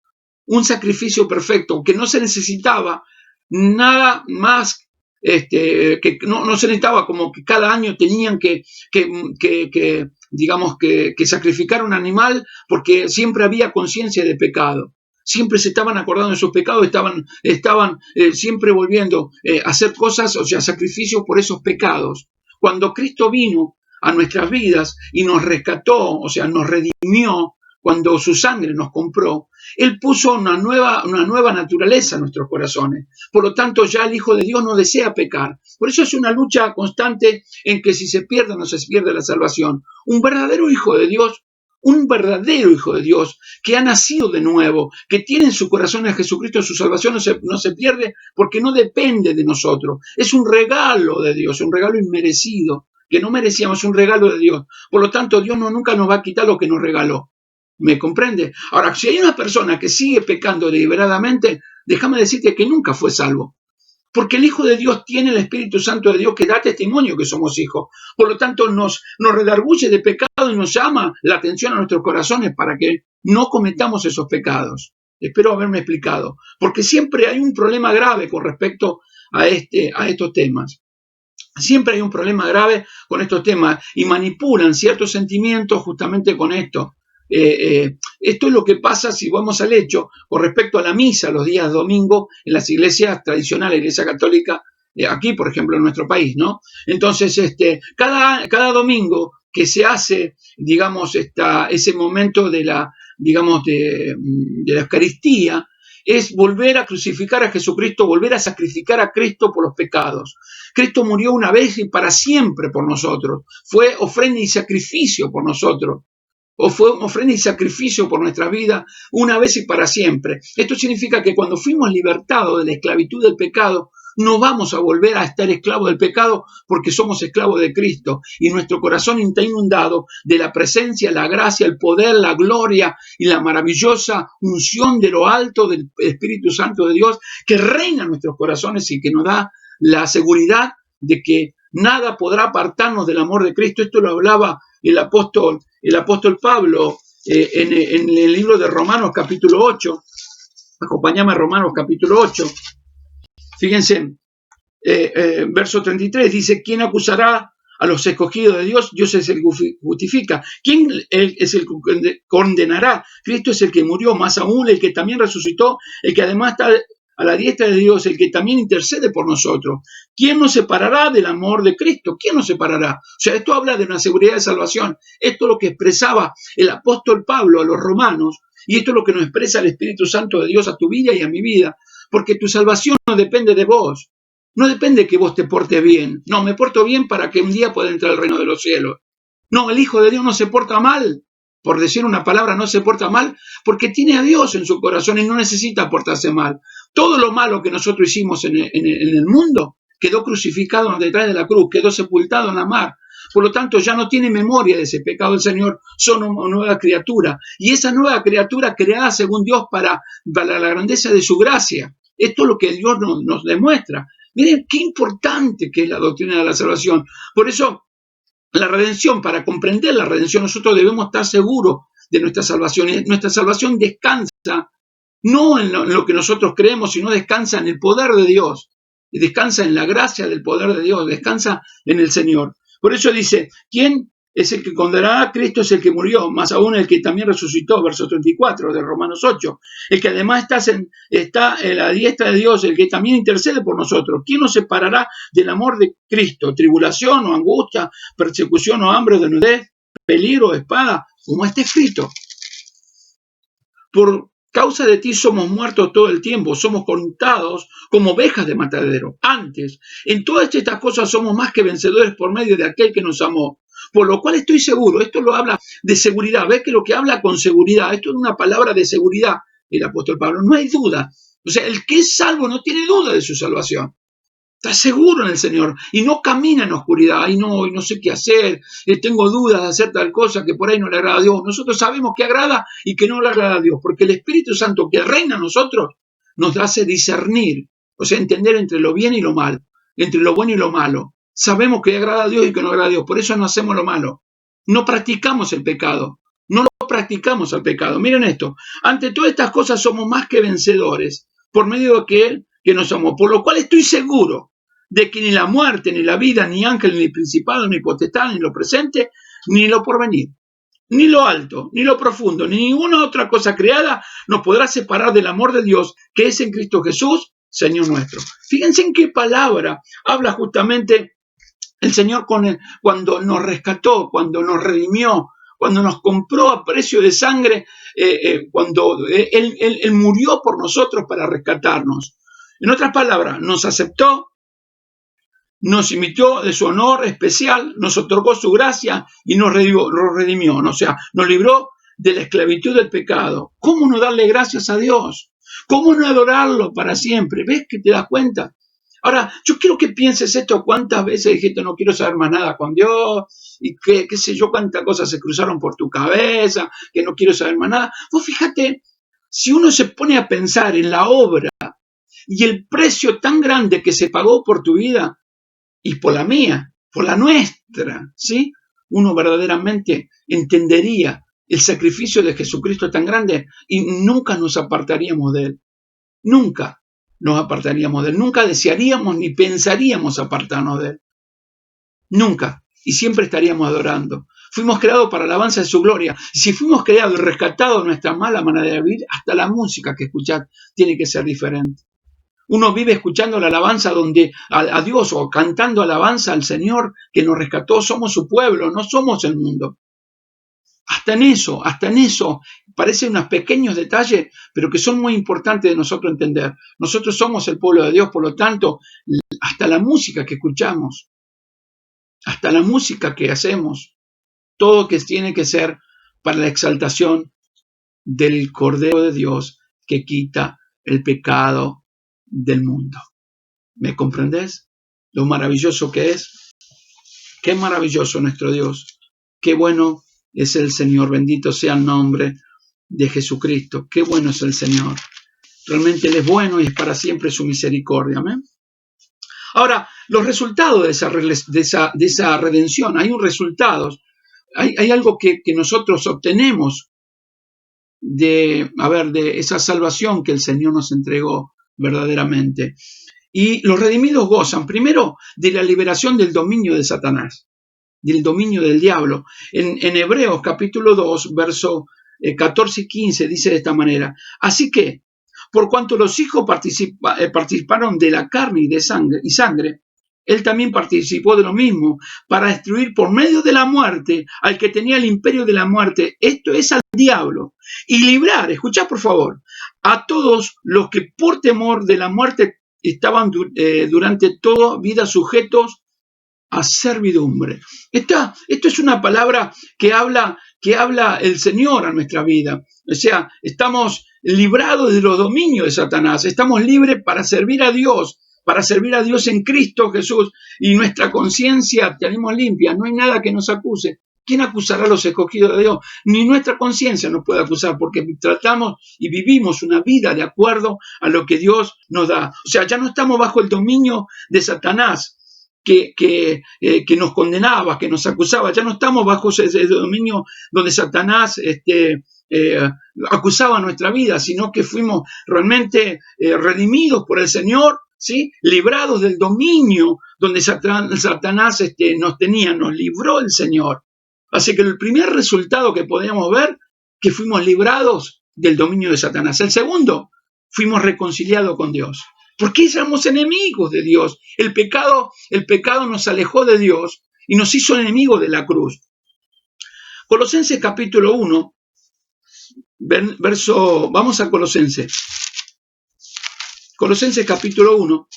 que no se necesitaba nada más, que no se necesitaba como que cada año tenían que sacrificar un animal, porque siempre había conciencia de pecado. Siempre se estaban acordando de sus pecados, estaban siempre volviendo a hacer cosas, sacrificios por esos pecados. Cuando Cristo vino a nuestras vidas y nos rescató, nos redimió, cuando su sangre nos compró, Él puso una nueva naturaleza en nuestros corazones. Por lo tanto, ya el Hijo de Dios no desea pecar. Por eso es una lucha constante en que si se pierde, no se pierde la salvación. Un verdadero Hijo de Dios que ha nacido de nuevo, que tiene en su corazón a Jesucristo, su salvación no se pierde porque no depende de nosotros. Es un regalo de Dios, un regalo inmerecido, que no merecíamos, un regalo de Dios. Por lo tanto, Dios nunca nos va a quitar lo que nos regaló. ¿Me comprende? Ahora, si hay una persona que sigue pecando deliberadamente, déjame decirte que nunca fue salvo. Porque el Hijo de Dios tiene el Espíritu Santo de Dios que da testimonio que somos hijos. Por lo tanto, nos redarguye de pecado y nos llama la atención a nuestros corazones para que no cometamos esos pecados. Espero haberme explicado. Porque siempre hay un problema grave con respecto a estos temas. Siempre hay un problema grave con estos temas y manipulan ciertos sentimientos justamente con esto. Esto es lo que pasa si vamos al hecho con respecto a la misa los días domingos en las iglesias tradicionales, iglesia católica, aquí por ejemplo en nuestro país, ¿no? Entonces, cada domingo que se hace, ese momento de la Eucaristía, es volver a crucificar a Jesucristo, volver a sacrificar a Cristo por los pecados. Cristo murió una vez y para siempre por nosotros, fue ofrenda y sacrificio por nosotros. O fue ofrenda y sacrificio por nuestra vida una vez y para siempre. Esto significa que cuando fuimos libertados de la esclavitud del pecado, no vamos a volver a estar esclavos del pecado porque somos esclavos de Cristo y nuestro corazón está inundado de la presencia, la gracia, el poder, la gloria y la maravillosa unción de lo alto del Espíritu Santo de Dios que reina en nuestros corazones y que nos da la seguridad de que nada podrá apartarnos del amor de Cristo. Esto lo hablaba el apóstol Pablo en el libro de Romanos capítulo 8. Acompáñame a Romanos capítulo 8. Fíjense, verso 33 dice, ¿quién acusará a los escogidos de Dios? Dios es el que justifica. ¿Quién es el que condenará? Cristo es el que murió, más aún el que también resucitó, el que además está a la diestra de Dios, el que también intercede por nosotros. ¿Quién nos separará del amor de Cristo? ¿Quién nos separará? O sea, esto habla de una seguridad de salvación. Esto es lo que expresaba el apóstol Pablo a los romanos, y esto es lo que nos expresa el Espíritu Santo de Dios a tu vida y a mi vida, porque tu salvación no depende de vos. No depende que vos te portes bien. No, me porto bien para que un día pueda entrar al reino de los cielos. No, el Hijo de Dios no se porta mal. Por decir una palabra, no se porta mal porque tiene a Dios en su corazón y no necesita portarse mal. Todo lo malo que nosotros hicimos en el mundo quedó crucificado detrás de la cruz, quedó sepultado en la mar. Por lo tanto, ya no tiene memoria de ese pecado el Señor, son una nueva criatura. Y esa nueva criatura creada según Dios para la grandeza de su gracia. Esto es lo que Dios nos demuestra. Miren qué importante que es la doctrina de la salvación. Por eso, la redención, para comprender la redención, nosotros debemos estar seguros de nuestra salvación. Y nuestra salvación descansa no en lo que nosotros creemos, sino descansa en el poder de Dios. Y descansa en la gracia del poder de Dios, descansa en el Señor. Por eso dice, ¿quién es el que condenará? Cristo es el que murió, más aún el que también resucitó, verso 34 de Romanos 8. El que además está en la diestra de Dios, el que también intercede por nosotros. ¿Quién nos separará del amor de Cristo? ¿Tribulación o angustia, persecución o hambre o desnudez, peligro o espada? Como está escrito. Por causa de ti somos muertos todo el tiempo, somos contados como ovejas de matadero. Antes, en todas estas cosas somos más que vencedores por medio de aquel que nos amó. Por lo cual estoy seguro, esto lo habla de seguridad, ves que lo que habla con seguridad, esto es una palabra de seguridad, el apóstol Pablo, no hay duda. O sea, el que es salvo no tiene duda de su salvación. Está seguro en el Señor y no camina en oscuridad. Ay, no sé qué hacer, tengo dudas de hacer tal cosa que por ahí no le agrada a Dios. Nosotros sabemos que agrada y que no le agrada a Dios, porque el Espíritu Santo que reina en nosotros nos hace discernir, o sea, entender entre lo bien y lo mal, entre lo bueno y lo malo. Sabemos que agrada a Dios y que no agrada a Dios, por eso no hacemos lo malo. No practicamos el pecado, no lo practicamos al pecado. Miren esto, ante todas estas cosas somos más que vencedores por medio de aquel que nos amó, por lo cual estoy seguro de que ni la muerte, ni la vida, ni ángel, ni principado, ni potestad, ni lo presente, ni lo porvenir, ni lo alto, ni lo profundo, ni ninguna otra cosa creada nos podrá separar del amor de Dios que es en Cristo Jesús, Señor nuestro. Fíjense en qué palabra habla justamente el Señor cuando nos rescató, cuando nos redimió, cuando nos compró a precio de sangre, cuando Él murió por nosotros para rescatarnos. En otras palabras, nos aceptó, nos invitó de su honor especial, nos otorgó su gracia y nos redimió, o sea, nos libró de la esclavitud del pecado. ¿Cómo no darle gracias a Dios? ¿Cómo no adorarlo para siempre? ¿Ves que te das cuenta? Ahora, yo quiero que pienses esto, cuántas veces dijiste no quiero saber más nada con Dios, y qué sé yo, cuántas cosas se cruzaron por tu cabeza, que no quiero saber más nada. Vos fíjate, si uno se pone a pensar en la obra y el precio tan grande que se pagó por tu vida, y por la mía, por la nuestra, ¿sí? Uno verdaderamente entendería el sacrificio de Jesucristo tan grande y nunca nos apartaríamos de Él. Nunca nos apartaríamos de Él. Nunca desearíamos ni pensaríamos apartarnos de Él. Nunca. Y siempre estaríamos adorando. Fuimos creados para la alabanza de su gloria. Y si fuimos creados y rescatados de nuestra mala manera de vivir, hasta la música que escuchás tiene que ser diferente. Uno vive escuchando la alabanza a Dios o cantando alabanza al Señor que nos rescató. Somos su pueblo, no somos el mundo. Hasta en eso, parecen unos pequeños detalles, pero que son muy importantes de nosotros entender. Nosotros somos el pueblo de Dios, por lo tanto, hasta la música que escuchamos, hasta la música que hacemos, todo que tiene que ser para la exaltación del Cordero de Dios que quita el pecado del mundo. ¿Me comprendés? Lo maravilloso que es. Qué maravilloso nuestro Dios. Qué bueno es el Señor. Bendito sea el nombre de Jesucristo. Qué bueno es el Señor. Realmente Él es bueno y es para siempre su misericordia. ¿Amén? Ahora, los resultados de esa redención. Hay un resultado. Hay algo que nosotros obtenemos de esa salvación que el Señor nos entregó verdaderamente. Y los redimidos gozan primero de la liberación del dominio de Satanás, del dominio del diablo. En Hebreos capítulo 2, verso 14 y 15 dice de esta manera: así que, por cuanto los hijos participaron de la carne y sangre, él también participó de lo mismo, para destruir por medio de la muerte al que tenía el imperio de la muerte, esto es al diablo, y librar, escuchad por favor, a todos los que por temor de la muerte estaban durante toda vida sujetos a servidumbre. Esto es una palabra que habla el Señor a nuestra vida. O sea, estamos librados de los dominios de Satanás, estamos libres para servir a Dios en Cristo Jesús, y nuestra conciencia tenemos limpia, no hay nada que nos acuse. ¿Quién acusará a los escogidos de Dios? Ni nuestra conciencia nos puede acusar, porque tratamos y vivimos una vida de acuerdo a lo que Dios nos da. O sea, ya no estamos bajo el dominio de Satanás, que nos condenaba, que nos acusaba. Ya no estamos bajo ese dominio donde Satanás acusaba nuestra vida, sino que fuimos realmente redimidos por el Señor, ¿sí? Librados del dominio donde Satanás nos libró el Señor. Así que el primer resultado que podemos ver, que fuimos librados del dominio de Satanás. El segundo, fuimos reconciliados con Dios. Porque éramos enemigos de Dios. El pecado nos alejó de Dios y nos hizo enemigos de la cruz. Colosenses capítulo 1, vamos a Colosenses. Colosenses capítulo 1,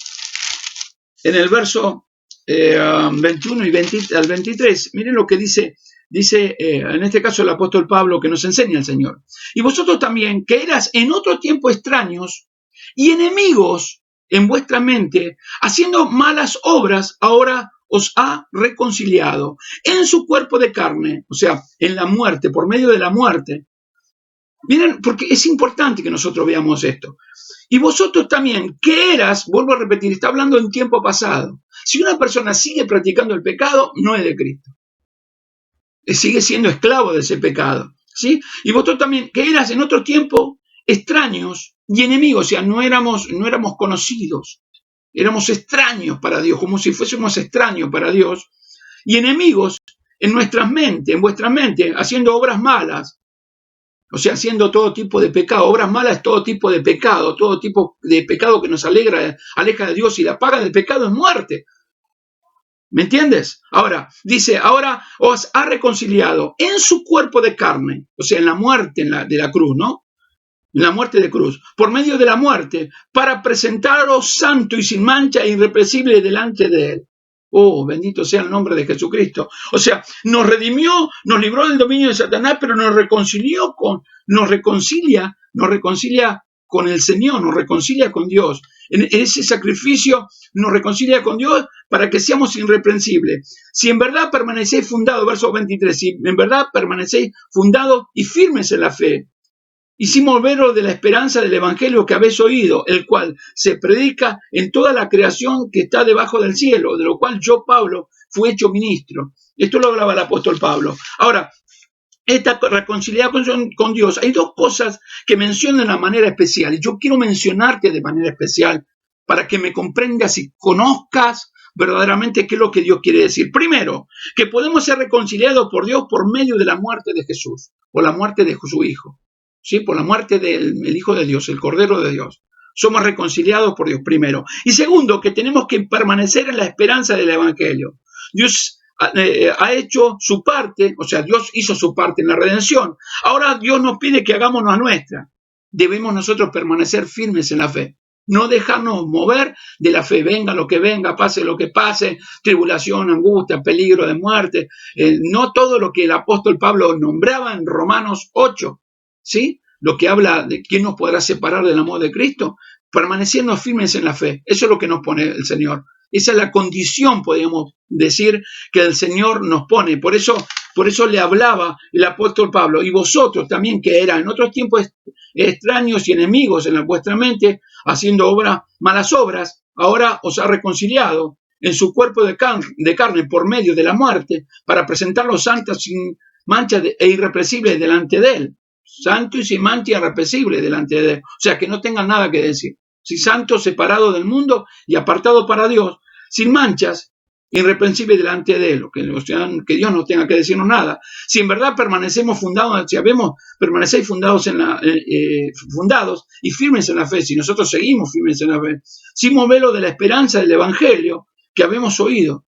en el verso 21 y al 23, miren lo que dice en este caso el apóstol Pablo, que nos enseña el Señor. Y vosotros también, que eras en otro tiempo extraños y enemigos en vuestra mente, haciendo malas obras, ahora os ha reconciliado en su cuerpo de carne, o sea, en la muerte, por medio de la muerte. Miren, porque es importante que nosotros veamos esto. Y vosotros también, que eras, vuelvo a repetir, está hablando en tiempo pasado. Si una persona sigue practicando el pecado, no es de Cristo. Sigue siendo esclavo de ese pecado, ¿sí? Y vosotros también, que eras en otro tiempo extraños y enemigos, o sea, no éramos conocidos, éramos extraños para Dios, como si fuésemos extraños para Dios, y enemigos en vuestras mentes, haciendo obras malas, o sea, haciendo todo tipo de pecado. Obras malas es todo tipo de pecado que nos aleja de Dios, y la paga del pecado es muerte. ¿Me entiendes? Ahora, dice, ahora os ha reconciliado en su cuerpo de carne, o sea, en la muerte de la cruz, ¿no? En la muerte de cruz, por medio de la muerte, para presentaros santo y sin mancha e irreprensible delante de él. Oh, bendito sea el nombre de Jesucristo. O sea, nos redimió, nos libró del dominio de Satanás, pero nos reconcilia con el Señor, nos reconcilia con Dios. En ese sacrificio nos reconcilia con Dios para que seamos irreprensibles. Si en verdad permanecéis fundados, verso 23, si en verdad permanecéis fundados y firmes en la fe, hicimos veros de la esperanza del evangelio que habéis oído, el cual se predica en toda la creación que está debajo del cielo, de lo cual yo, Pablo, fui hecho ministro. Esto lo hablaba el apóstol Pablo. Ahora, esta reconciliación con Dios, hay dos cosas que menciono de una manera especial, y yo quiero mencionarte de manera especial para que me comprendas y conozcas verdaderamente qué es lo que Dios quiere decir. Primero, que podemos ser reconciliados por Dios por medio de la muerte de Jesús, por la muerte de su Hijo, ¿sí? Por la muerte del Hijo de Dios, el Cordero de Dios. Somos reconciliados por Dios, primero. Y segundo, que tenemos que permanecer en la esperanza del Evangelio. Dios ha hecho su parte, o sea, Dios hizo su parte en la redención. Ahora Dios nos pide que hagamos la nuestra. Debemos nosotros permanecer firmes en la fe. No dejarnos mover de la fe, venga lo que venga, pase lo que pase, tribulación, angustia, peligro de muerte. No todo lo que el apóstol Pablo nombraba en Romanos 8, ¿sí? Lo que habla de quién nos podrá separar del amor de Cristo, permaneciendo firmes en la fe. Eso es lo que nos pone el Señor. Esa es la condición, podríamos decir, que el Señor nos pone. Por eso le hablaba el apóstol Pablo. Y vosotros también, que eran en otros tiempos extraños y enemigos en vuestra mente, haciendo malas obras, ahora os ha reconciliado en su cuerpo de carne por medio de la muerte, para presentarlos santos, sin mancha e irreprensibles delante de él. Santo y sin mancha y irreprensible delante de él. O sea, que no tengan nada que decir. Si santo, separado del mundo y apartado para Dios, sin manchas irreprensible delante de él, que Dios no tenga que decirnos nada. Si en verdad permanecemos fundados, si permanecéis fundados fundados y firmes en la fe, si nosotros seguimos firmes en la fe, sin moverlo de la esperanza del evangelio que habemos oído,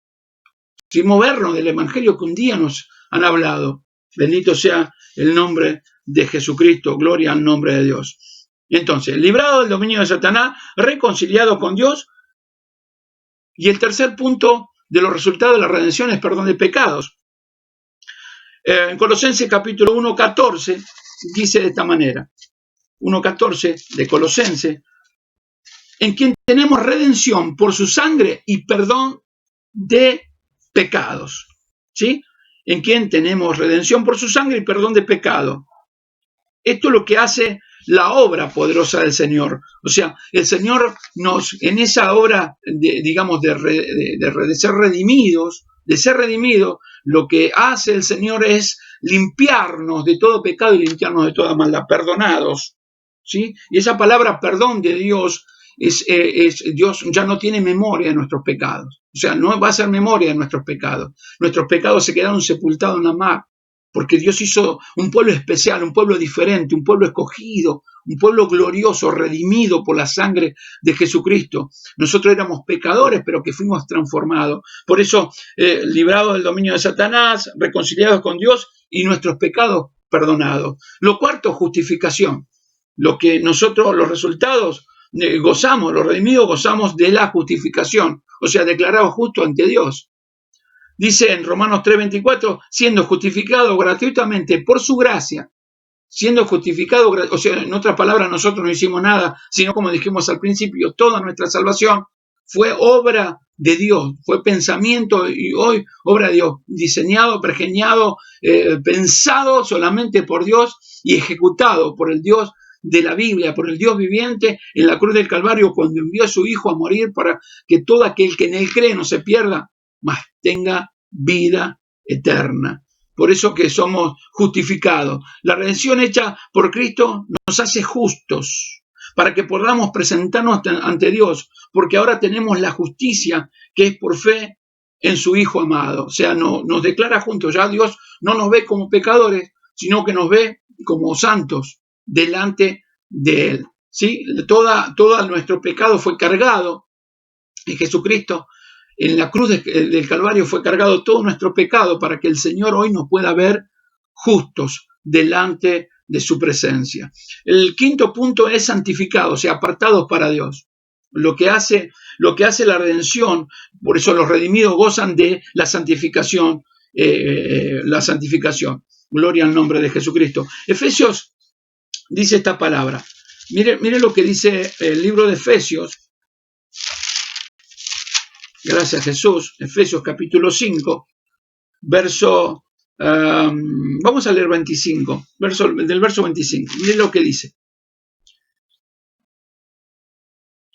sin movernos del evangelio que un día nos han hablado. Bendito sea el nombre de Jesucristo, gloria al nombre de Dios. Entonces, librado del dominio de Satanás, reconciliado con Dios. Y el tercer punto de los resultados de la redención es perdón de pecados. En Colosenses capítulo 1:14 dice de esta manera, 1:14 de Colosenses, en quien tenemos redención por su sangre y perdón de pecados. ¿Sí? En quien tenemos redención por su sangre y perdón de pecado. Esto es lo que hace la obra poderosa del Señor. O sea, el Señor en esa obra, de ser redimidos, lo que hace el Señor es limpiarnos de todo pecado y limpiarnos de toda maldad, perdonados. ¿Sí? Y esa palabra perdón de Dios Dios ya no tiene memoria de nuestros pecados. O sea, no va a ser memoria de nuestros pecados. Nuestros pecados se quedaron sepultados en la mar, porque Dios hizo un pueblo especial, un pueblo diferente, un pueblo escogido, un pueblo glorioso, redimido por la sangre de Jesucristo. Nosotros éramos pecadores, pero que fuimos transformados. Por eso, librados del dominio de Satanás, reconciliados con Dios y nuestros pecados perdonados. Lo cuarto, justificación. Lo que nosotros, los resultados, gozamos, los redimidos gozamos de la justificación, o sea, declarados justos ante Dios. Dice en Romanos 3:24, siendo justificado gratuitamente por su gracia, siendo justificado, o sea, en otras palabras, nosotros no hicimos nada, sino como dijimos al principio, toda nuestra salvación fue obra de Dios, fue pensamiento y hoy obra de Dios, diseñado, pergeñado, pensado solamente por Dios y ejecutado por el Dios de la Biblia, por el Dios viviente en la cruz del Calvario, cuando envió a su Hijo a morir para que todo aquel que en él cree no se pierda, mas tenga vida eterna. Por eso que somos justificados. La redención hecha por Cristo nos hace justos, para que podamos presentarnos ante Dios, porque ahora tenemos la justicia que es por fe en su Hijo amado. O sea, nos declara juntos. Ya Dios no nos ve como pecadores, sino que nos ve como santos delante de Él. ¿Sí? Todo nuestro pecado fue cargado en Jesucristo. En la cruz del Calvario fue cargado todo nuestro pecado para que el Señor hoy nos pueda ver justos delante de su presencia. El quinto punto es santificado, o sea, apartados para Dios. Lo que hace la redención, por eso los redimidos gozan de la santificación. Gloria al nombre de Jesucristo. Efesios dice esta palabra. Mire lo que dice el libro de Efesios. Gracias Jesús. Efesios capítulo 5, verso, vamos a leer 25, del verso 25. Mire lo que dice.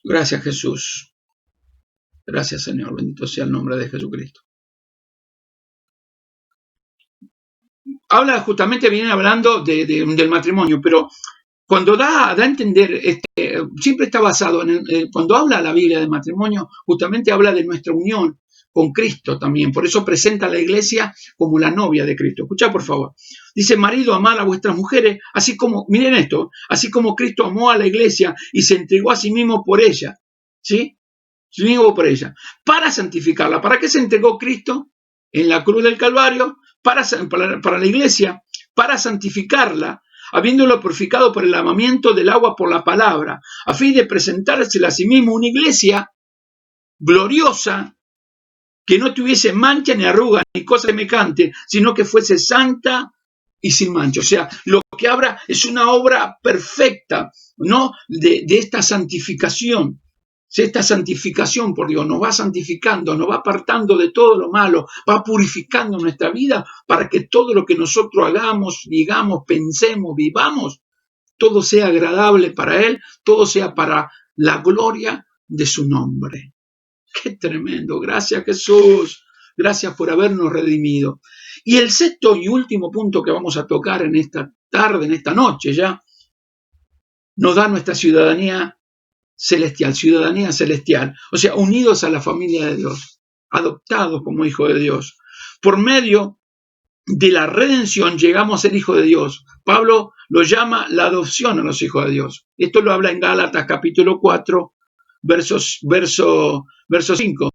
Gracias Jesús. Gracias Señor. Bendito sea el nombre de Jesucristo. Viene hablando del matrimonio, pero cuando da a entender, siempre está basado cuando habla la Biblia del matrimonio, justamente habla de nuestra unión con Cristo también. Por eso presenta a la iglesia como la novia de Cristo. Escuchá, por favor. Dice, marido, amad a vuestras mujeres, así como, miren esto, así como Cristo amó a la iglesia y se entregó a sí mismo por ella. ¿Sí? Sí mismo por ella. Para santificarla. ¿Para qué se entregó Cristo en la cruz del Calvario? Para la iglesia, para santificarla, habiéndolo purificado por el lavamiento del agua por la palabra, a fin de presentársela a sí mismo una iglesia gloriosa, que no tuviese mancha ni arruga ni cosa semejante, sino que fuese santa y sin mancha. O sea, lo que habla es una obra perfecta, ¿no? de esta santificación. Esta santificación por Dios nos va santificando, nos va apartando de todo lo malo, va purificando nuestra vida para que todo lo que nosotros hagamos, digamos, pensemos, vivamos, todo sea agradable para Él, todo sea para la gloria de su nombre. ¡Qué tremendo! Gracias Jesús, gracias por habernos redimido. Y el sexto y último punto que vamos a tocar en esta tarde, en esta noche ya, nos da nuestra ciudadanía celestial, o sea, unidos a la familia de Dios, adoptados como hijos de Dios. Por medio de la redención llegamos a ser hijos de Dios. Pablo lo llama la adopción a los hijos de Dios. Esto lo habla en Gálatas capítulo 4, verso 5.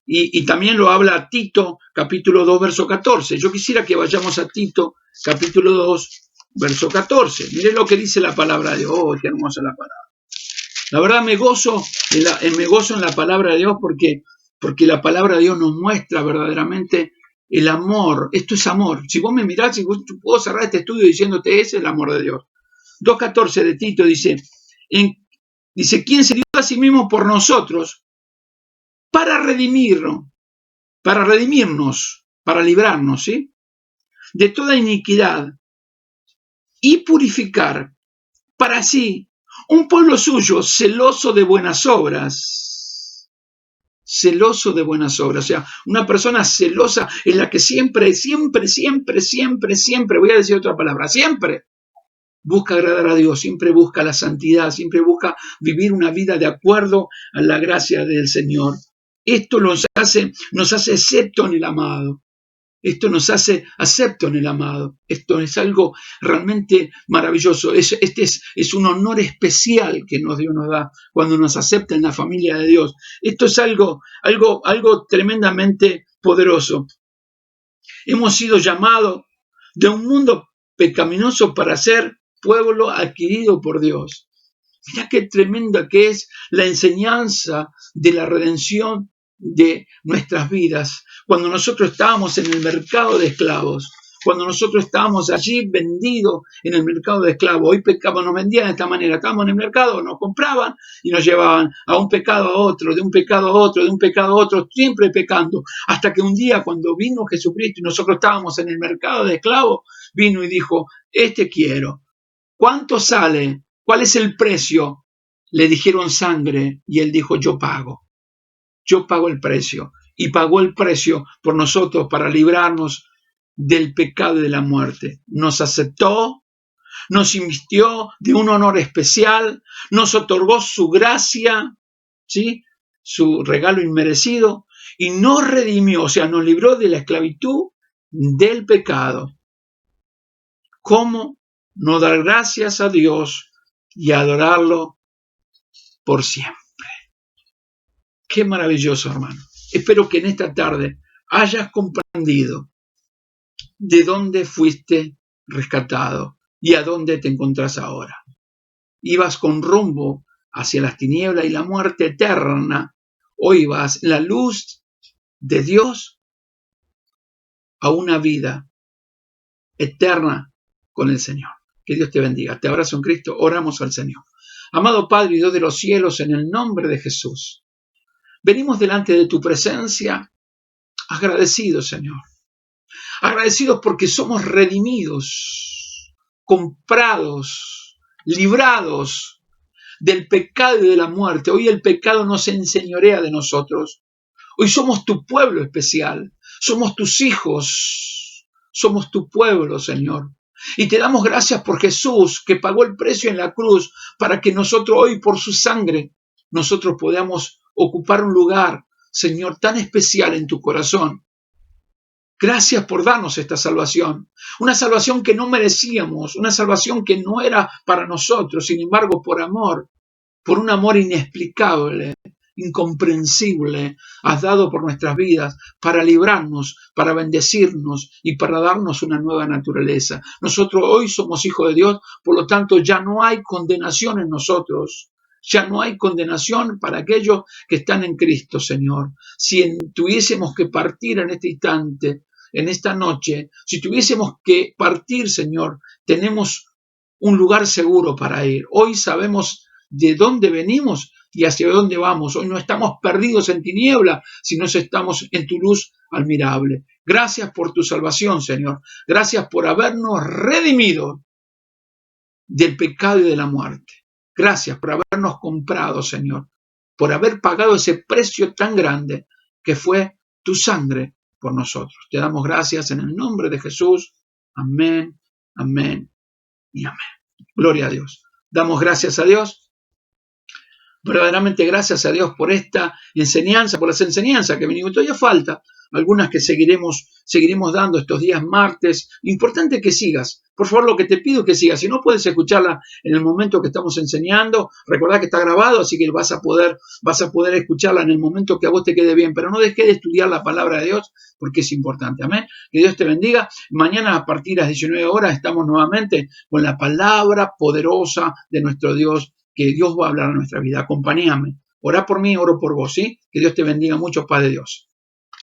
Y también lo habla Tito capítulo 2, verso 14. Yo quisiera que vayamos a Tito capítulo 2, verso 14. Miren lo que dice la palabra de Dios. Oh, qué hermosa la palabra. La verdad me gozo en la palabra de Dios porque la palabra de Dios nos muestra verdaderamente el amor. Esto es amor. Si vos me mirás, si vos, puedo cerrar este estudio diciéndote, ese es el amor de Dios. 2.14 de Tito dice, ¿quién se dio a sí mismo por nosotros para redimirnos, para librarnos, ¿sí?, de toda iniquidad y purificar para sí un pueblo suyo celoso de buenas obras? Celoso de buenas obras. O sea, una persona celosa en la que siempre, voy a decir otra palabra, siempre busca agradar a Dios, siempre busca la santidad, siempre busca vivir una vida de acuerdo a la gracia del Señor. Esto nos hace acepto en el amado. Esto nos hace acepto en el amado. Esto es algo realmente maravilloso. Este es un honor especial que Dios nos da cuando nos acepta en la familia de Dios. Esto es algo tremendamente poderoso. Hemos sido llamados de un mundo pecaminoso para ser pueblo adquirido por Dios. Mirá qué tremenda que es la enseñanza de la redención de nuestras vidas. Cuando nosotros estábamos en el mercado de esclavos, cuando nosotros estábamos allí vendidos en el mercado de esclavos, hoy pecamos, nos vendían de esta manera, estábamos en el mercado, nos compraban y nos llevaban a un pecado a otro, de un pecado a otro, de un pecado a otro, siempre pecando, hasta que un día cuando vino Jesucristo y nosotros estábamos en el mercado de esclavos, vino y dijo, quiero. ¿Cuánto sale? ¿Cuál es el precio? Le dijeron sangre y él dijo, yo pago el precio. Y pagó el precio por nosotros para librarnos del pecado y de la muerte. Nos aceptó, nos invistió de un honor especial, nos otorgó su gracia, ¿sí?, su regalo inmerecido, y nos redimió, o sea, nos libró de la esclavitud del pecado. ¿Cómo no dar gracias a Dios y adorarlo por siempre? Qué maravilloso, hermano. Espero que en esta tarde hayas comprendido de dónde fuiste rescatado y a dónde te encontrás ahora. Ibas con rumbo hacia las tinieblas y la muerte eterna. Hoy vas en la luz de Dios a una vida eterna con el Señor. Que Dios te bendiga. Te abrazo en Cristo. Oramos al Señor. Amado Padre y Dios de los cielos, en el nombre de Jesús, venimos delante de tu presencia agradecidos, Señor. Agradecidos porque somos redimidos, comprados, librados del pecado y de la muerte. Hoy el pecado no se enseñorea de nosotros. Hoy somos tu pueblo especial. Somos tus hijos. Somos tu pueblo, Señor. Y te damos gracias por Jesús, que pagó el precio en la cruz para que nosotros hoy, por su sangre, nosotros podamos ocupar un lugar, Señor, tan especial en tu corazón. Gracias por darnos esta salvación, una salvación que no merecíamos, una salvación que no era para nosotros, sin embargo, por amor, por un amor inexplicable, incomprensible, has dado por nuestras vidas para librarnos, para bendecirnos y para darnos una nueva naturaleza. Nosotros hoy somos hijos de Dios, por lo tanto ya no hay condenación en nosotros. Ya no hay condenación para aquellos que están en Cristo, Señor. Si tuviésemos que partir en este instante, en esta noche, si tuviésemos que partir, Señor, tenemos un lugar seguro para ir. Hoy sabemos de dónde venimos y hacia dónde vamos. Hoy no estamos perdidos en tiniebla, sino estamos en tu luz admirable. Gracias por tu salvación, Señor. Gracias por habernos redimido del pecado y de la muerte. Gracias por habernos comprado, Señor, por haber pagado ese precio tan grande que fue tu sangre por nosotros. Te damos gracias en el nombre de Jesús. Amén, amén y amén. Gloria a Dios. Damos gracias a Dios. verdaderamente gracias a Dios por esta enseñanza, por las enseñanzas que venimos. Todavía falta algunas que seguiremos dando estos días martes. Importante que sigas. Por favor, lo que te pido es que sigas. Si no puedes escucharla en el momento que estamos enseñando, recordá que está grabado, así que vas a poder escucharla en el momento que a vos te quede bien. Pero no dejes de estudiar la palabra de Dios porque es importante. Amén. Que Dios te bendiga. Mañana a partir de las 19 horas estamos nuevamente con la palabra poderosa de nuestro Dios, que Dios va a hablar a nuestra vida. Acompáñame. Orá por mí, oro por vos, ¿sí? Que Dios te bendiga mucho, Padre Dios.